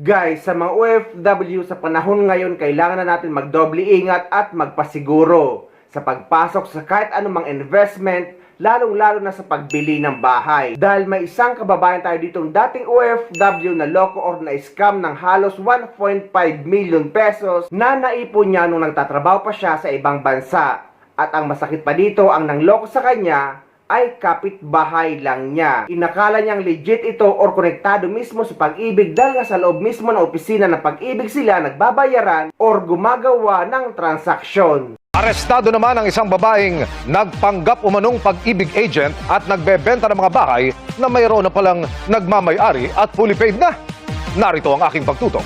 Guys, sa mga OFW sa panahon ngayon, kailangan na natin magdoble ingat at magpasiguro sa pagpasok sa kahit anumang investment, lalong-lalo na sa pagbili ng bahay. Dahil may isang kababayan tayo ditong dating OFW na loko or na-scam ng halos 1.5 million pesos na naipon niya nung nagtatrabaho pa siya sa ibang bansa. At ang masakit pa dito, ang nangloko sa kanya ay kapitbahay lang niya. Inakala niyang legit ito or konektado mismo sa pag-ibig dahil nga sa loob mismo ng opisina ng pag-ibig sila nagbabayaran or gumagawa ng transaksyon. Arestado naman ang isang babaeng nagpanggap umanong pag-ibig agent at nagbebenta ng mga bahay na mayroon na palang nagmamay-ari at fully paid na. Narito ang aking pagtutok.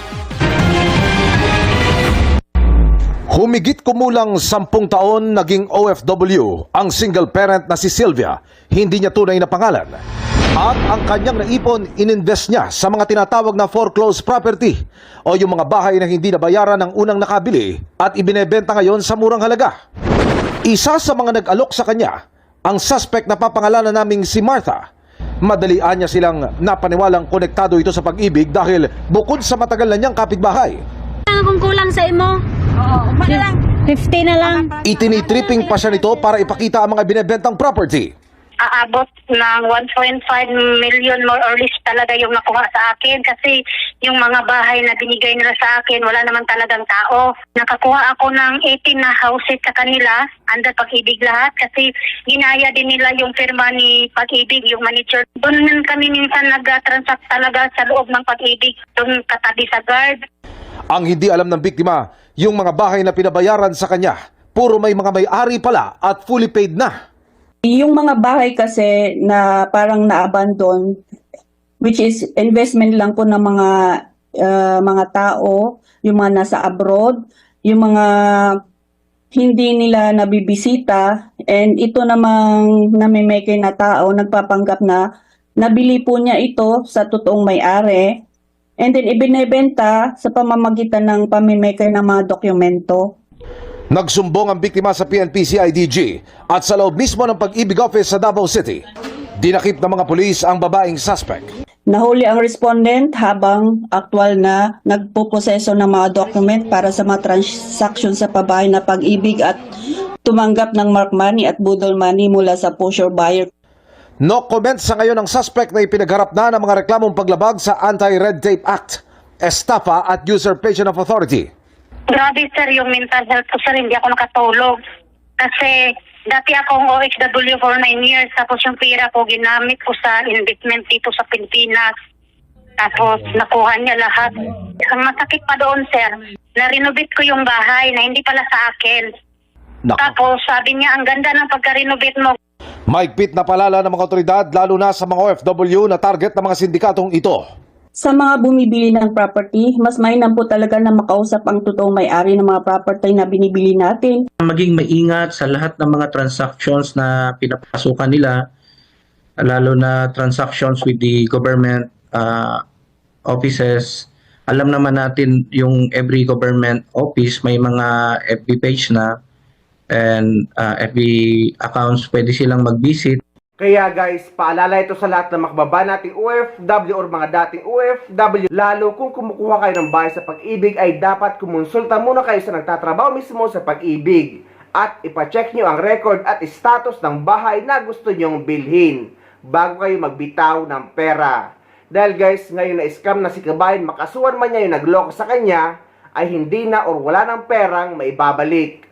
Humigit kumulang 10 taon naging OFW ang single parent na si Sylvia, hindi niya tunay na pangalan. At ang kanyang naipon, ininvest niya sa mga tinatawag na foreclosed property o yung mga bahay na hindi nabayaran ng unang nakabili at ibinebenta ngayon sa murang halaga. Isa sa mga nag-alok sa kanya, ang suspect na papangalanan naming si Martha. Madalian niya silang napaniwalang konektado ito sa pag-ibig dahil bukod sa matagal na niyang kapitbahay, Kung kulang sa imo, Oo, umano lang. 50 na lang. itinitripping pa siya nito para ipakita ang mga binebentang property. Aabot ng 1.5 million more or less talaga yung nakuha sa akin kasi yung mga bahay na binigay nila sa akin, wala naman talagang tao. Nakakuha ako ng 18 na houses sa kanila, under Pag-ibig lahat kasi ginaya din nila yung firma ni Pag-ibig, yung manager. Doon kami minsan nag-transact talaga sa loob ng Pag-ibig, doon katabi sa guard. Ang hindi alam ng biktima, yung mga bahay na pinabayaran sa kanya, puro may mga may-ari pala at fully paid na. Yung mga bahay kasi na parang na-abandon, which is investment lang po ng mga tao, yung mga nasa abroad, yung mga hindi nila nabibisita, and ito namang namimeke na tao, nagpapanggap na nabili po niya ito sa totoong may-ari, and then ibinebenta sa pamamagitan ng pamimeke ng mga dokumento. Nagsumbong ang biktima sa PNP-CIDG at sa loob mismo ng Pag-ibig Office sa Davao City. Dinakip ng mga pulis ang babaeng suspect. Nahuli ang respondent habang aktwal na nagpuproseso ng mga document para sa mga transaksyon sa pabahay na Pag-ibig at tumanggap ng mark money at budol money mula sa pusher buyer. No comment sa ngayon ang suspect na ipinagharap na ng mga reklamong paglabag sa Anti-Red Tape Act, estafa at usurpation of authority. Grabe sir, yung mental health ko sir, hindi ako nakatulog. Kasi dati akong OFW for 9 years, tapos yung pera ko ginamit ko sa investment dito sa Pilipinas. Tapos nakuha niya lahat. Ang masakit pa doon sir, na-renovate ko yung bahay na hindi pala sa akin. Tapos sabi niya, ang ganda ng pagka-renovate mo. Maigpit na palala ng mga otoridad lalo na sa mga OFW na target ng mga sindikatong ito. Sa mga bumibili ng property, mas mainam po talaga na makausap ang totoong may-ari ng mga property na binibili natin. Maging maingat sa lahat ng mga transactions na pinapasukan nila, lalo na transactions with the government offices. Alam naman natin yung every government office may mga FB page na, and FB accounts pwede silang mag-visit. Kaya guys, paalala ito sa lahat ng makababa nating OFW or mga dating OFW, lalo kung kumukuha kayo ng bahay sa Pag-ibig ay dapat kumonsulta muna kayo sa nagtatrabaho mismo sa Pag-ibig at ipacheck nyo ang record at status ng bahay na gusto nyong bilhin bago kayo magbitaw ng pera. Dahil guys, ngayon na scam na si kabayan, makasuhan man niya yung nagloko sa kanya, ay hindi na or wala ng perang maibabalik.